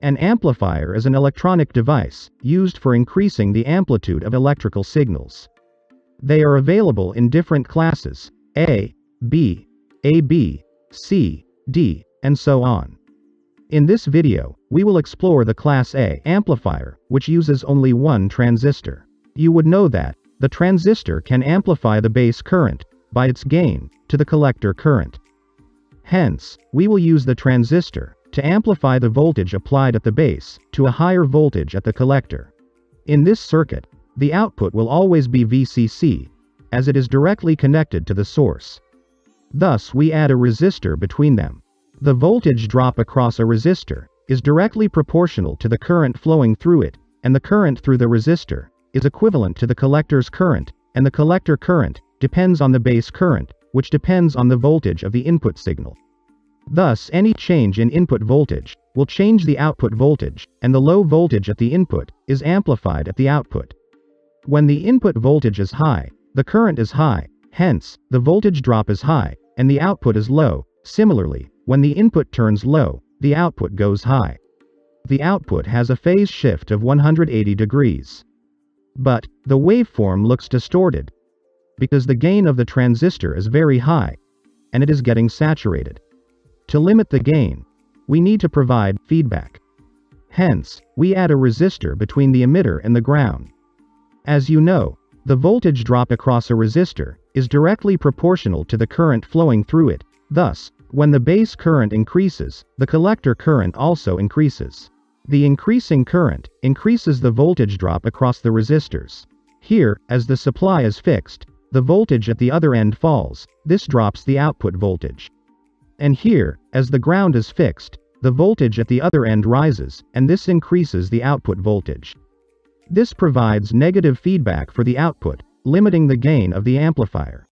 An amplifier is an electronic device used for increasing the amplitude of electrical signals. They are available in different classes: A, B, AB, C, D, and so on. In this video, we will explore the Class A amplifier, which uses only one transistor. You would know that the transistor can amplify the base current by its gain to the collector current. Hence, we will use the transistor to amplify the voltage applied at the base to a higher voltage at the collector. In this circuit, the output will always be VCC, as it is directly connected to the source. Thus we add a resistor between them. The voltage drop across a resistor is directly proportional to the current flowing through it, and the current through the resistor is equivalent to the collector's current, and the collector current depends on the base current, which depends on the voltage of the input signal. Thus, any change in input voltage will change the output voltage, and the low voltage at the input is amplified at the output. When the input voltage is high, the current is high, hence, the voltage drop is high, and the output is low. Similarly, when the input turns low, the output goes high. The output has a phase shift of 180 degrees. But, the waveform looks distorted, because the gain of the transistor is very high, and it is getting saturated. To limit the gain, we need to provide feedback. Hence, we add a resistor between the emitter and the ground. As you know, the voltage drop across a resistor is directly proportional to the current flowing through it. Thus, when the base current increases, the collector current also increases. The increasing current increases the voltage drop across the resistors. Here, as the supply is fixed, the voltage at the other end falls. This drops the output voltage. And here, as the ground is fixed, the voltage at the other end rises, and this increases the output voltage. This provides negative feedback for the output, limiting the gain of the amplifier.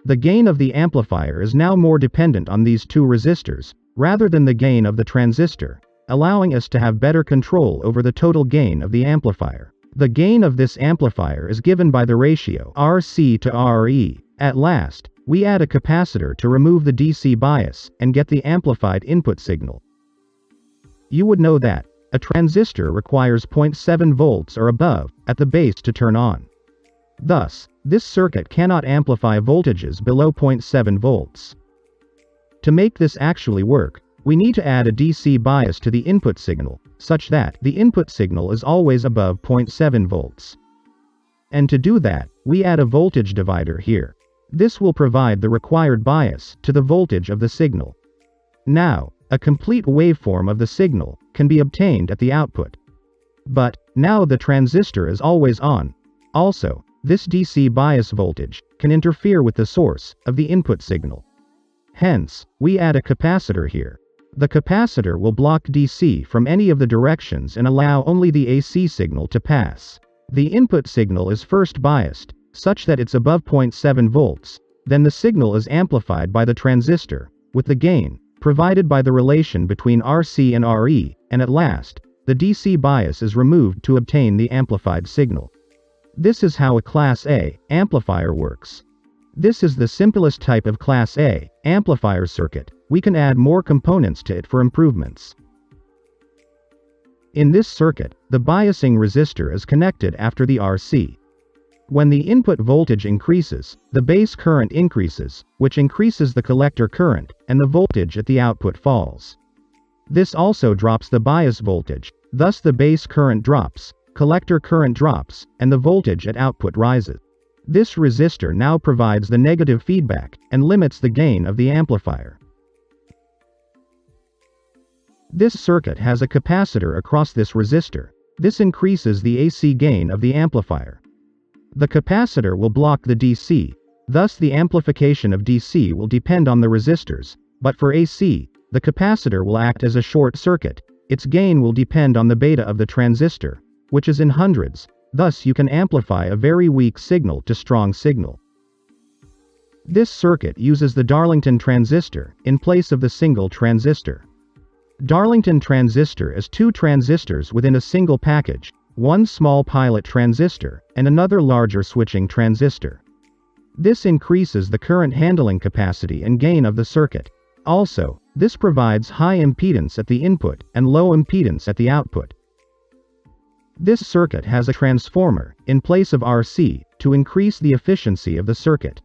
The gain of the amplifier is now more dependent on these two resistors, rather than the gain of the transistor, allowing us to have better control over the total gain of the amplifier. The gain of this amplifier is given by the ratio RC to RE. At last, we add a capacitor to remove the DC bias and get the amplified input signal. You would know that a transistor requires 0.7 volts or above at the base to turn on. Thus, this circuit cannot amplify voltages below 0.7 volts. To make this actually work, we need to add a DC bias to the input signal, such that the input signal is always above 0.7 volts. And to do that, we add a voltage divider here. This will provide the required bias to the voltage of the signal. Now, a complete waveform of the signal can be obtained at the output. But, now the transistor is always on. Also, this DC bias voltage can interfere with the source of the input signal. Hence, we add a capacitor here. The capacitor will block DC from any of the directions and allow only the AC signal to pass. The input signal is first biased, such that it's above 0.7 volts, then the signal is amplified by the transistor, with the gain provided by the relation between RC and RE, and at last, the DC bias is removed to obtain the amplified signal. This is how a Class A amplifier works. This is the simplest type of Class A amplifier circuit. We can add more components to it for improvements. In this circuit, the biasing resistor is connected after the RC. When the input voltage increases, the base current increases, which increases the collector current, and the voltage at the output falls. This also drops the bias voltage, thus the base current drops, collector current drops, and the voltage at output rises. This resistor now provides the negative feedback, and limits the gain of the amplifier. This circuit has a capacitor across this resistor. This increases the AC gain of the amplifier. The capacitor will block the DC, thus the amplification of DC will depend on the resistors, but for AC, the capacitor will act as a short circuit. Its gain will depend on the beta of the transistor, which is in hundreds, thus you can amplify a very weak signal to strong signal. This circuit uses the Darlington transistor in place of the single transistor. Darlington transistor is two transistors within a single package, one small pilot transistor, and another larger switching transistor. This increases the current handling capacity and gain of the circuit. Also, This provides high impedance at the input and low impedance at the output. This circuit has a transformer, in place of RC, to increase the efficiency of the circuit.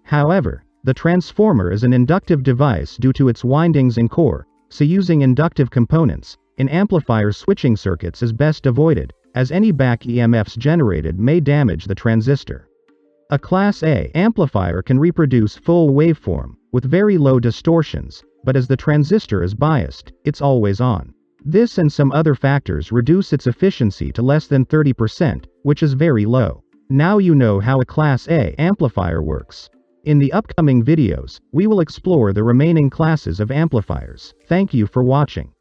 However, the transformer is an inductive device due to its windings and core, so using inductive components in amplifier switching circuits is best avoided, as any back EMFs generated may damage the transistor. A Class A amplifier can reproduce full waveform, with very low distortions, but as the transistor is biased, it's always on. This and some other factors reduce its efficiency to less than 30%, which is very low. Now you know how a Class A amplifier works. In the upcoming videos, we will explore the remaining classes of amplifiers. Thank you for watching.